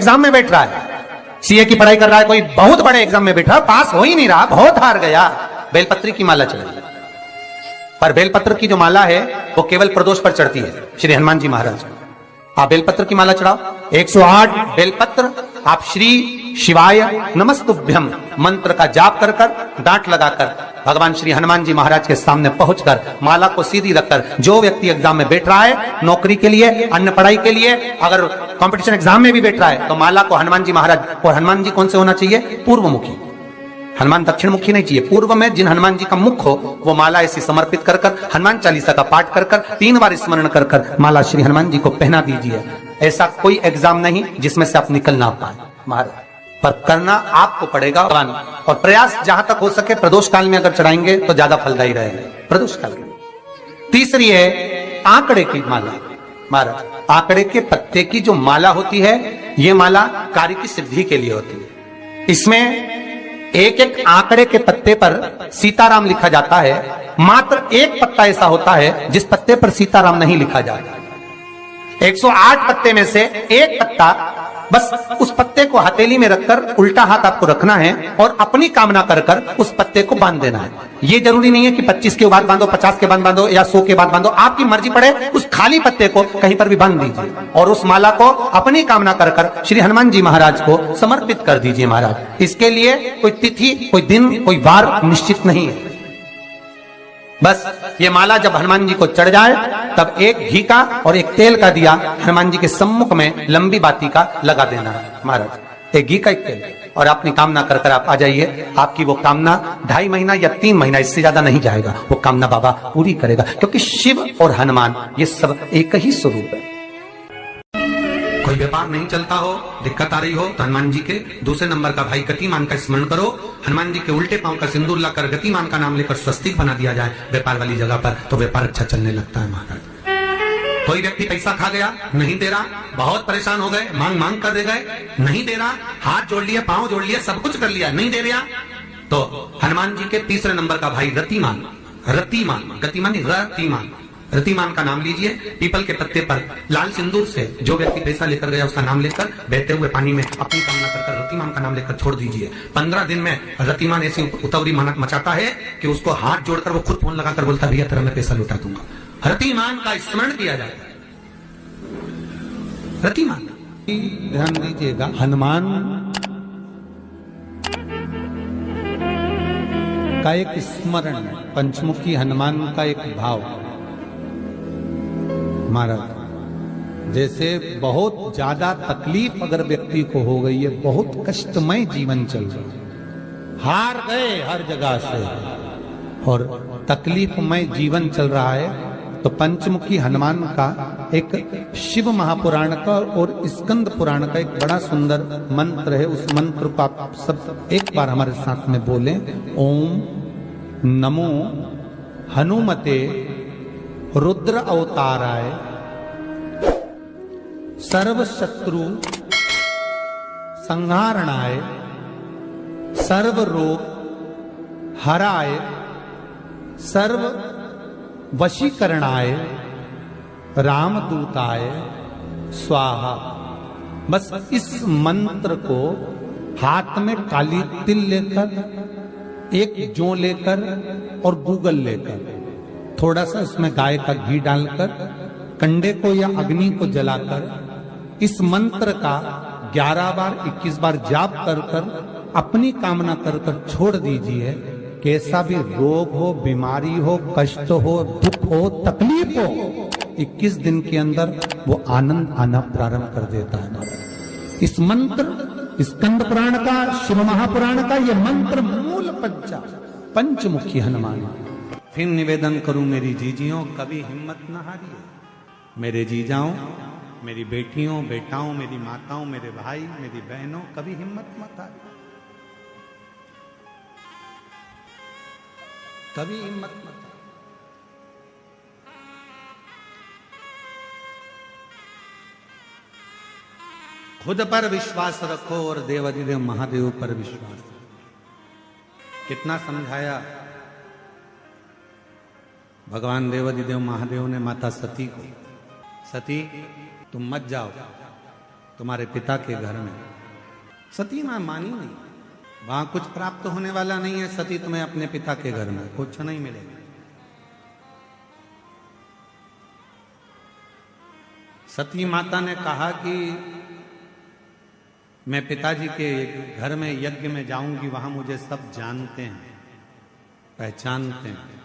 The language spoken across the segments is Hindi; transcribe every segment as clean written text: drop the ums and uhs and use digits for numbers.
एग्जाम में बैठ रहा है, सीए की पढ़ाई कर रहा है, कोई बहुत बड़े एग्जाम में बैठा, पास हो ही नहीं रहा, बहुत हार गया, बेलपत्री की माला चढ़ाई। पर बेलपत्र की जो माला है वो केवल प्रदोष पर चढ़ती है, श्री हनुमान जी महाराज। आप बेलपत्र की माला चढ़ाओ, 108 बेलपत्र आप श्री शिवाय नमस्तुभ्यम मंत्र का जाप कर कर, डांट लगाकर भगवान श्री हनुमान जी महाराज के सामने पहुंचकर माला को सीधी रखकर, जो व्यक्ति एग्जाम में बैठ रहा है, नौकरी के लिए, अन्य पढ़ाई के लिए, अगर कंपटीशन एग्जाम में भी बैठ रहा है, तो माला को हनुमान जी महाराज, और हनुमान जी कौन से होना चाहिए? पूर्वमुखी। हनुमान दक्षिण मुखी नहीं चाहिए, पूर्व में जिन हनुमान जी का मुख हो वो माला ऐसी समर्पित कर कर, हनुमान चालीसा का पाठ कर कर, 3 बार स्मरण कर कर माला श्री हनुमान जी को पहना दीजिए। ऐसा कोई एग्जाम नहीं जिसमें से आप निकल ना पाए महाराज, पर करना आपको पड़ेगा। और प्रयास जहां तक हो सके प्रदोष काल में अगर चढ़ाएंगे तो ज्यादा फलदायी रहेगा, प्रदोष काल में। तीसरी है आंकड़े की माला महाराज। आंकड़े के पत्ते की जो माला होती है, ये माला कार्य की सिद्धि के लिए होती है। इसमें एक एक आंकड़े के पत्ते पर सीताराम लिखा जाता है, मात्र एक पत्ता ऐसा होता है जिस पत्ते पर सीताराम नहीं लिखा जाता। 108 पत्ते में से एक पत्ता, बस उस पत्ते को हथेली में रखकर उल्टा हाथ आपको रखना है और अपनी कामना कर कर उस पत्ते को बांध देना है। ये जरूरी नहीं है कि 25 के बाद बांधो, 50 के बाद बांधो या 100 के बाद बांधो, आपकी मर्जी पड़े, उस खाली पत्ते को कहीं पर भी बांध दीजिए और उस माला को अपनी कामना कर कर श्री हनुमान जी महाराज को समर्पित कर दीजिए महाराज। इसके लिए कोई तिथि, कोई दिन, कोई वार निश्चित नहीं है। बस ये माला जब हनुमान जी को चढ़ जाए तब एक घी का और एक तेल का दिया हनुमान जी के सम्मुख में लंबी बाती का लगा देना है महाराज, एक घी का एक तेल, और अपनी कामना कर कर आप आ जाइए। आपकी वो कामना 2.5 महीना या 3 महीना, इससे ज्यादा नहीं जाएगा, वो कामना बाबा पूरी करेगा, क्योंकि शिव और हनुमान ये सब एक ही स्वरूप है। कोई व्यापार नहीं चलता हो, दिक्कत आ रही हो, तो हनुमान जी के दूसरे नंबर का भाई गतिमान का स्मरण करो। हनुमान जी के उल्टे पांव का सिंदूर लाकर गतिमान का नाम लेकर स्वस्तिक बना दिया जाए व्यापार वाली जगह पर, तो व्यापार अच्छा चलने लगता है महाराज। कोई व्यक्ति पैसा खा गया, नहीं दे रहा, बहुत परेशान हो गए, मांग मांग कर दे गए, नहीं दे रहा, हाथ जोड़ लिया, पांव जोड़ लिया, सब कुछ कर लिया, नहीं दे रहा, तो हनुमान जी के तीसरे नंबर का भाई रतिमान, रतिमान, गतिमान नहीं, रतिमान, रतिमान का नाम लीजिए। पीपल के पत्ते पर लाल सिंदूर से जो व्यक्ति पैसा लेकर गया उसका नाम लेकर बहते हुए पानी में अपनी कामना कर रतिमान का नाम लेकर छोड़ दीजिए। 15 दिन में रतिमान ऐसी उतावली मचाता है कि उसको हाथ जोड़कर वो खुद फोन लगाकर बोलता भैया तेरा मैं पैसा लौटा दूंगा। रतिमान का स्मरण किया जाता है। रतिमान, ध्यान दीजिएगा, हनुमान का एक स्मरण, पंचमुखी हनुमान का एक भाव महाराज। जैसे बहुत ज्यादा तकलीफ अगर व्यक्ति को हो गई है, बहुत कष्टमय जीवन चल रहा है, हार गए हर जगह से और तकलीफमय जीवन चल रहा है, तो पंचमुखी हनुमान का एक शिव महापुराण का और स्कंद पुराण का एक बड़ा सुंदर मंत्र है। उस मंत्र को आप सब एक बार हमारे साथ में बोलें। ओम नमो हनुमते रुद्र अवताराय सर्व शत्रु संहारणाय सर्व रोग हराय सर्व वशीकरणाय रामदूताय स्वाहा। बस इस मंत्र को हाथ में काली तिल लेकर, एक जौ लेकर और गूगल लेकर, थोड़ा सा उसमें गाय का घी डालकर, कंडे को या अग्नि को जलाकर इस मंत्र का 11 बार 21 बार जाप कर कर अपनी कामना कर कर छोड़ दीजिए। कैसा भी रोग हो, बीमारी हो, कष्ट हो, दुख हो, तकलीफ हो, 21 दिन के अंदर वो आनंद आना प्रारंभ कर देता है। इस मंत्र, स्कंद पुराण का, शिव महापुराण का ये मंत्र मूल पंचमुखी हनुमान। फिर निवेदन करूं मेरी जीजियों, कभी हिम्मत न हारिए। मेरे जीजाओं, मेरी बेटियों, बेटाओं, मेरी माताओं, मेरे भाई, मेरी बहनों, कभी हिम्मत मत हारिए, कभी हिम्मत मत हारिए। खुद पर विश्वास रखो और देवाधिदेव महादेव पर विश्वास रखो। कितना समझाया भगवान देवाधिदेव महादेव ने माता सती को, सती तुम मत जाओ, तुम्हारे पिता के घर में। सती मां मानी नहीं, वहां कुछ प्राप्त होने वाला नहीं है सती, तुम्हें अपने पिता के घर में कुछ नहीं मिलेगा। सती माता ने कहा कि मैं पिताजी के घर में यज्ञ में जाऊंगी, वहां मुझे सब जानते हैं, पहचानते हैं,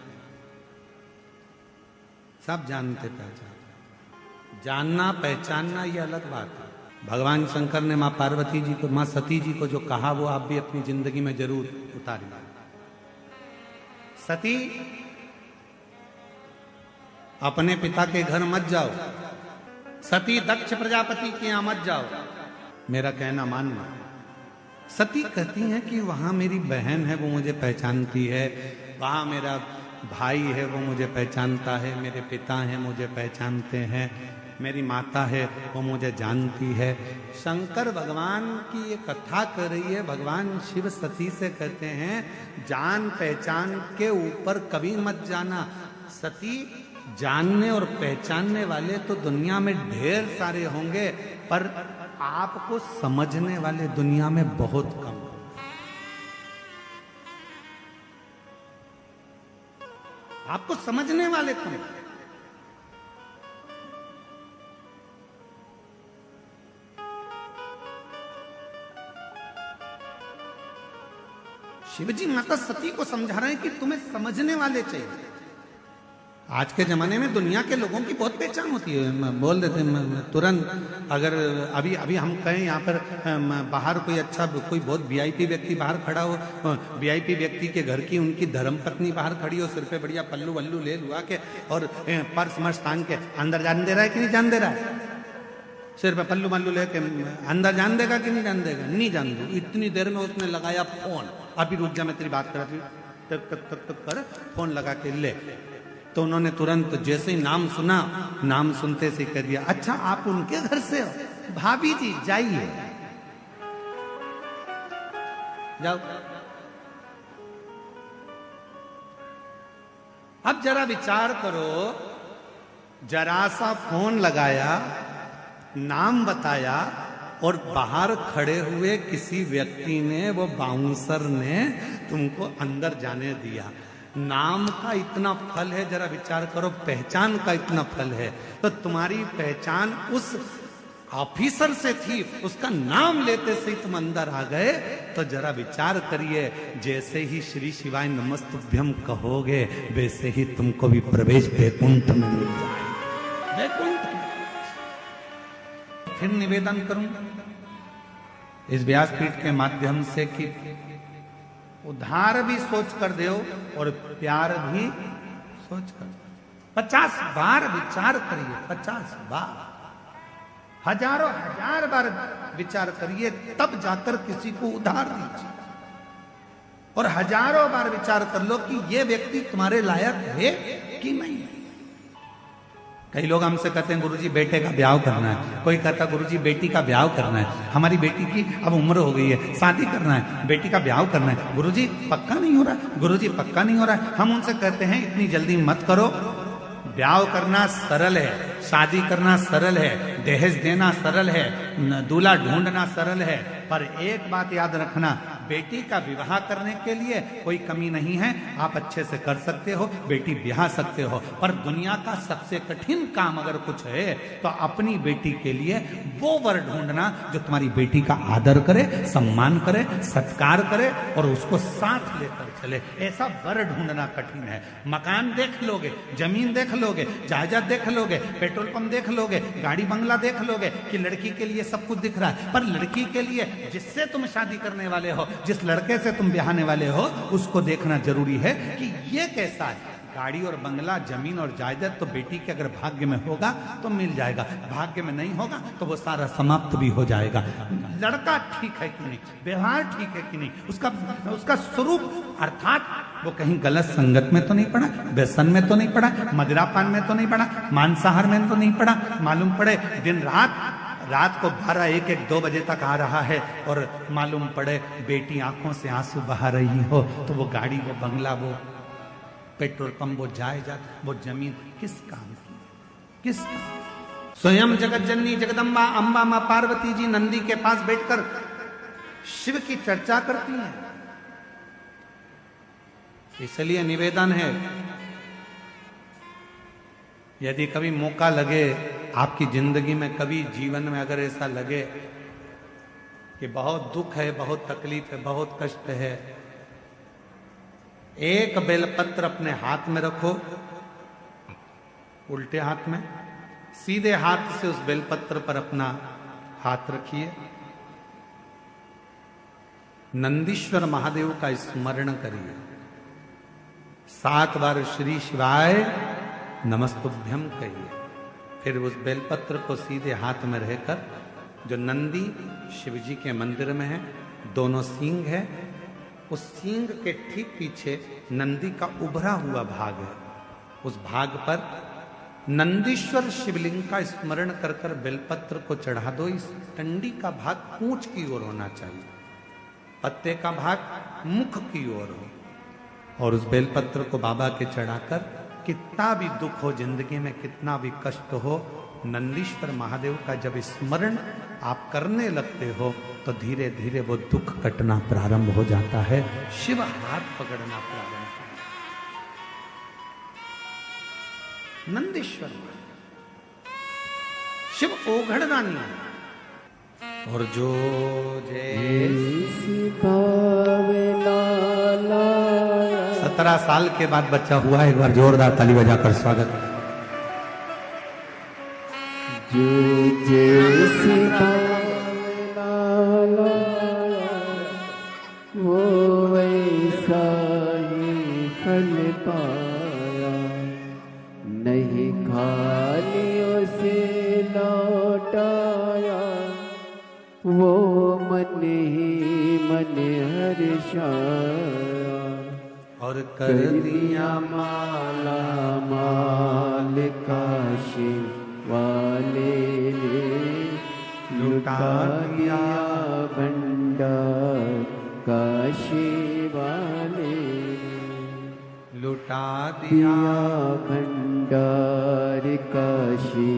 सब जानते पहचानते। जानना पहचानना ये अलग बात है। भगवान शंकर ने मां पार्वती जी को, मां सती जी को जो कहा वो आप भी अपनी जिंदगी में जरूर उतारिए। सती, अपने पिता के घर मत जाओ, सती दक्ष प्रजापति के यहां मत जाओ, मेरा कहना मानना। सती कहती हैं कि वहां मेरी बहन है वो मुझे पहचानती है, वहां मेरा भाई है वो मुझे पहचानता है, मेरे पिता हैं मुझे पहचानते हैं, मेरी माता है वो मुझे जानती है। शंकर भगवान की ये कथा कर रही है। भगवान शिव सती से कहते हैं जान पहचान के ऊपर कभी मत जाना। सती, जानने और पहचानने वाले तो दुनिया में ढेर सारे होंगे, पर आपको समझने वाले दुनिया में बहुत कम। आपको समझने वाले कम। शिवजी माता सती को समझा रहे हैं कि तुम्हें समझने वाले चाहिए। आज के जमाने में दुनिया के लोगों की बहुत पहचान होती है, बोल देते हैं तुरंत। अगर अभी अभी हम कहें यहाँ पर बाहर कोई अच्छा, कोई बहुत वीआईपी व्यक्ति बाहर खड़ा हो, वीआईपी व्यक्ति के घर की उनकी धर्मपत्नी बाहर खड़ी हो, सिर पे बढ़िया पल्लू वल्लू ले लुआ के और पर्स मर्स टांग के, अंदर जान दे रहा है कि नहीं जान दे रहा है? सिर पे पल्लू वल्लू लेके अंदर जान देगा कि नहीं जान देगा? नहीं जान दो। इतनी देर में उसने लगाया फोन, अभी रुक जा मैं तेरी बात कर रही, तक तक तक तक कर फोन लगा के ले। तो उन्होंने तुरंत जैसे ही नाम सुना, नाम सुनते से कह दिया अच्छा आप उनके घर से हो? भाभी जी जाइए, जाओ। अब जरा विचार करो, जरा सा फोन लगाया, नाम बताया और बाहर खड़े हुए किसी व्यक्ति ने, वो बाउंसर ने तुमको अंदर जाने दिया। नाम का इतना फल है, जरा विचार करो, पहचान का इतना फल है। तो तुम्हारी पहचान उस ऑफिसर से थी, उसका नाम लेते से ही तुम अंदर आ गए, तो जरा विचार करिए, जैसे ही श्री शिवाय नमस्तुभ्यम कहोगे वैसे ही तुमको भी प्रवेश वैकुंठ में मिल जाए। वैकुंठ। फिर निवेदन करूं इस व्यासपीठ के माध्यम से कि उधार भी सोच कर दो और प्यार भी सोच कर दो। 50 बार विचार करिए, 50 बार, हजारों हजार बार विचार करिए, तब जाकर किसी को उधार दीजिए। और हजारों बार विचार कर लो कि ये व्यक्ति तुम्हारे लायक है कि नहीं। कई लोग हमसे कहते हैं गुरुजी बेटे का ब्याह करना है, कोई कहता गुरुजी बेटी का ब्याह करना है, हमारी बेटी की अब उम्र हो गई है, शादी करना है, बेटी का ब्याह करना है, गुरुजी पक्का नहीं हो रहा है, गुरुजी पक्का नहीं हो रहा है। हम उनसे कहते हैं इतनी जल्दी मत करो, ब्याह करना सरल है, शादी करना सरल है, दहेज देना सरल है, दूल्हा ढूंढना सरल है, पर एक बात याद रखना, बेटी का विवाह करने के लिए कोई कमी नहीं है, आप अच्छे से कर सकते हो, बेटी ब्याह सकते हो, पर दुनिया का सबसे कठिन काम अगर कुछ है तो अपनी बेटी के लिए वो वर ढूंढना जो तुम्हारी बेटी का आदर करे, सम्मान करे, सत्कार करे और उसको साथ लेकर चले। ऐसा वर ढूंढना कठिन है। मकान देख लोगे, जमीन देख लोगे, जायदाद देख लोगे, पेट्रोल पंप देख लोगे, गाड़ी बंगला देख लोगे कि लड़की के लिए सब कुछ दिख रहा है, पर लड़की के लिए जिससे तुम शादी करने वाले हो, जिस लड़के से तुम ब्याहने वाले हो, उसको देखना जरूरी है कि ये कैसा है। गाड़ी और बंगला, जमीन और जायदाद तो बेटी के अगर भाग्य में होगा तो मिल जाएगा, भाग्य में नहीं होगा तो वो सारा समाप्त भी हो जाएगा। लड़का ठीक है कि नहीं, व्यवहार ठीक है कि नहीं, उसका स्वरूप अर्थात वो कहीं गलत संगत में तो नहीं पड़ा, व्यसन में तो नहीं पड़ा, मदिरापान में तो नहीं पड़ा, मांसाहार में तो नहीं पड़ा, मालूम पड़े दिन रात को 12, 1, 2 बजे तक आ रहा है और मालूम पड़े बेटी आंखों से आंसू बहा रही हो, तो वो गाड़ी, वो बंगला, वो पेट्रोल पंप, वो जायदाद, वो जमीन किस काम की, किस काम? स्वयं जगत जननी जगदम्बा अम्बा मां पार्वती जी नंदी के पास बैठकर शिव की चर्चा करती हैं। इसलिए निवेदन है, यदि कभी मौका लगे आपकी जिंदगी में, कभी जीवन में अगर ऐसा लगे कि बहुत दुख है, बहुत तकलीफ है, बहुत कष्ट है, एक बेलपत्र अपने हाथ में रखो, उल्टे हाथ में, सीधे हाथ से उस बेलपत्र पर अपना हाथ रखिए, नंदीश्वर महादेव का स्मरण करिए, 7 बार श्री शिवाय नमस्तुभ्यम कहिए, फिर उस बेलपत्र को सीधे हाथ में रहकर, जो नंदी शिव जी के मंदिर में है, दोनों सींग है, उस सींग के ठीक पीछे नंदी का उभरा हुआ भाग है, उस भाग पर नंदीश्वर शिवलिंग का स्मरण कर कर बेलपत्र को चढ़ा दो। इस टंडी का भाग पूंछ की ओर होना चाहिए, पत्ते का भाग मुख की ओर हो, और उस बेलपत्र को बाबा के चढ़ाकर, कितना भी दुख हो जिंदगी में, कितना भी कष्ट हो, नंदीश्वर महादेव का जब स्मरण आप करने लगते हो तो धीरे धीरे वो दुख कटना प्रारंभ हो जाता है, शिव हाथ पकड़ना प्रारंभ करता है। नंदीश्वर शिव ओघड़दानी है, और जो जैसी 17 साल के बाद बच्चा हुआ है, एक बार जोरदार ताली बजाकर स्वागत। जो जैसी वो वैसा ही फल पाया, नहीं खाली उसे लौटाया, वो मन ही मन हर्षाया, और कर दिया माला माल काशी वाले ने, लुटा दिया भंडार काशी वाले ने, लुटा दिया भंडार काशी